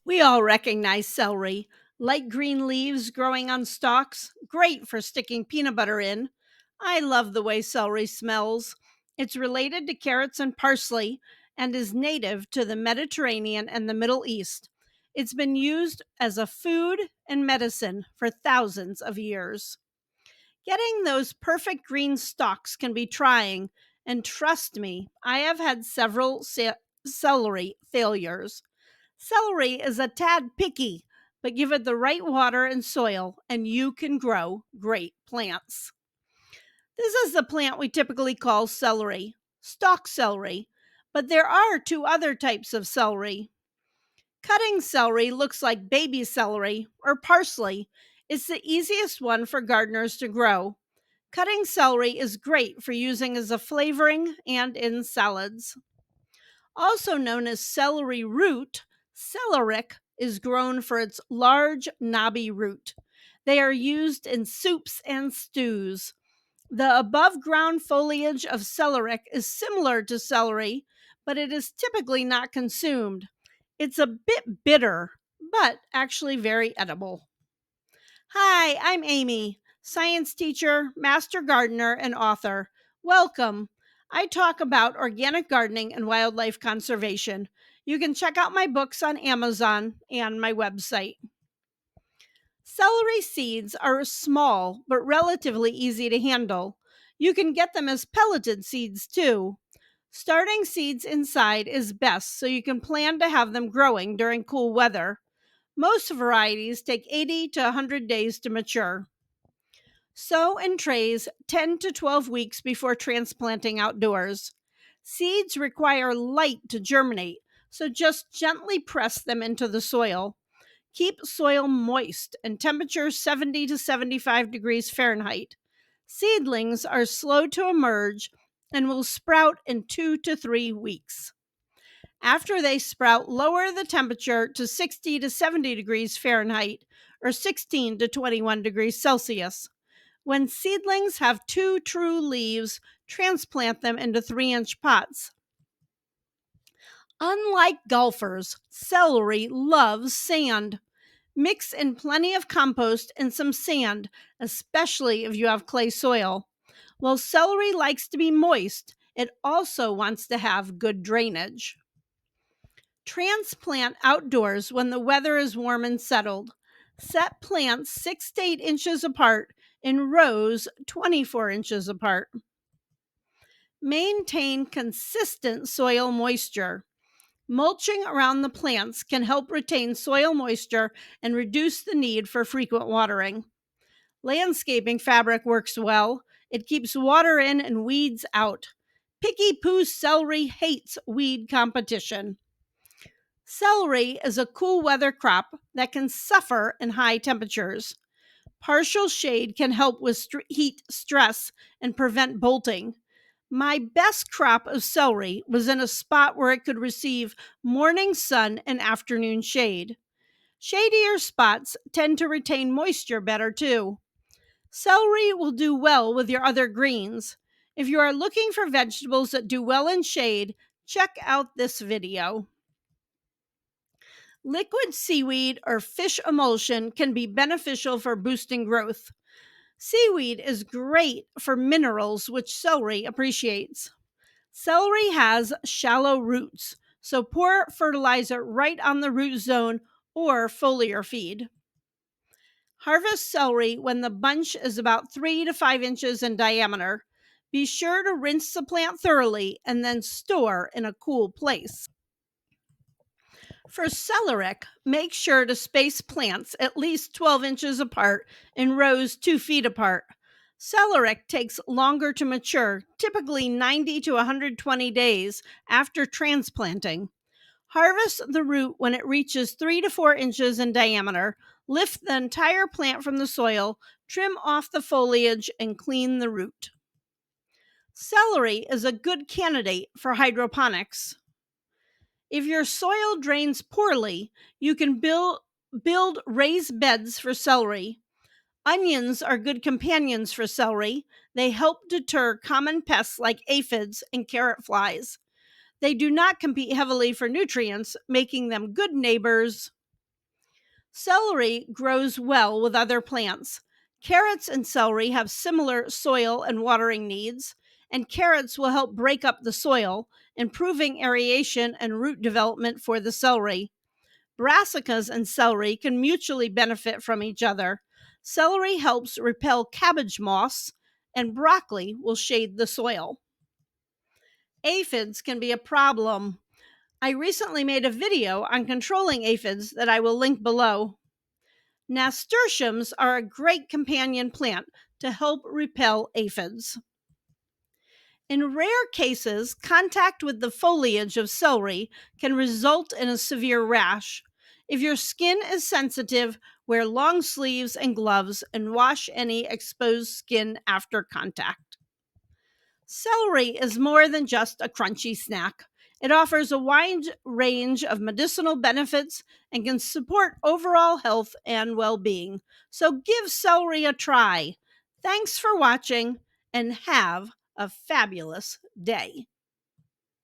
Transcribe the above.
We all recognize celery. Light green leaves growing on stalks, great for sticking peanut butter in. I love the way celery smells. It's related to carrots and parsley and is native to the Mediterranean and the Middle East. It's been used as a food and medicine for thousands of years. Getting those perfect green stalks can be trying, and trust me, I have had several celery failures. Celery is a tad picky, but give it the right water and soil, and you can grow great plants. This is the plant we typically call celery, stalk celery, but there are two other types of celery. Cutting celery looks like baby celery or parsley. It's the easiest one for gardeners to grow. Cutting celery is great for using as a flavoring and in salads. Also known as celery root, celeriac is grown for its large, knobby root. They are used in soups and stews. The above ground foliage of celeriac is similar to celery, but it is typically not consumed. It's a bit bitter, but actually very edible. Hi, I'm Amy, science teacher, master gardener, and author. Welcome. I talk about organic gardening and wildlife conservation. You can check out my books on Amazon and my website. Celery seeds are small but relatively easy to handle. You can get them as pelleted seeds too. Starting seeds inside is best so you can plan to have them growing during cool weather. Most varieties take 80 to 100 days to mature. Sow in trays 10 to 12 weeks before transplanting outdoors. Seeds require light to germinate, so just gently press them into the soil. Keep soil moist and temperature 70 to 75 degrees Fahrenheit. Seedlings are slow to emerge and will sprout in 2 to 3 weeks. After they sprout, lower the temperature to 60 to 70 degrees Fahrenheit or 16 to 21 degrees Celsius. When seedlings have 2 true leaves, transplant them into 3-inch pots. Unlike golfers, celery loves sand. Mix in plenty of compost and some sand, especially if you have clay soil. While celery likes to be moist, it also wants to have good drainage. Transplant outdoors when the weather is warm and settled. Set plants 6 to 8 inches apart in rows 24 inches apart. Maintain consistent soil moisture. Mulching around the plants can help retain soil moisture and reduce the need for frequent watering. Landscaping fabric works well. It keeps water in and weeds out. Picky poo celery hates weed competition. Celery is a cool weather crop that can suffer in high temperatures. Partial shade can help with heat stress and prevent bolting. My best crop of celery was in a spot where it could receive morning sun and afternoon shade. Shadier spots tend to retain moisture better too. Celery will do well with your other greens. If you are looking for vegetables that do well in shade, check out this video. Liquid seaweed or fish emulsion can be beneficial for boosting growth. Seaweed is great for minerals, which celery appreciates. Celery has shallow roots, so pour fertilizer right on the root zone or foliar feed. Harvest celery when the bunch is about 3 to 5 inches in diameter. Be sure to rinse the plant thoroughly and then store in a cool place. For celeriac, make sure to space plants at least 12 inches apart in rows 2 feet apart. Celeriac takes longer to mature, typically 90 to 120 days after transplanting. Harvest the root when it reaches 3 to 4 inches in diameter. Lift the entire plant from the soil, trim off the foliage, and clean the root. Celery is a good candidate for hydroponics. If your soil drains poorly, you can build raised beds for celery. Onions are good companions for celery. They help deter common pests like aphids and carrot flies. They do not compete heavily for nutrients, making them good neighbors. Celery grows well with other plants. Carrots and celery have similar soil and watering needs, and carrots will help break up the soil, improving aeration and root development for the celery. Brassicas and celery can mutually benefit from each other. Celery helps repel cabbage moths, and broccoli will shade the soil. Aphids can be a problem. I recently made a video on controlling aphids that I will link below. Nasturtiums are a great companion plant to help repel aphids. In rare cases, contact with the foliage of celery can result in a severe rash. If your skin is sensitive, wear long sleeves and gloves and wash any exposed skin after contact. Celery is more than just a crunchy snack. It offers a wide range of medicinal benefits and can support overall health and well being. So give celery a try. Thanks for watching and have a fabulous day.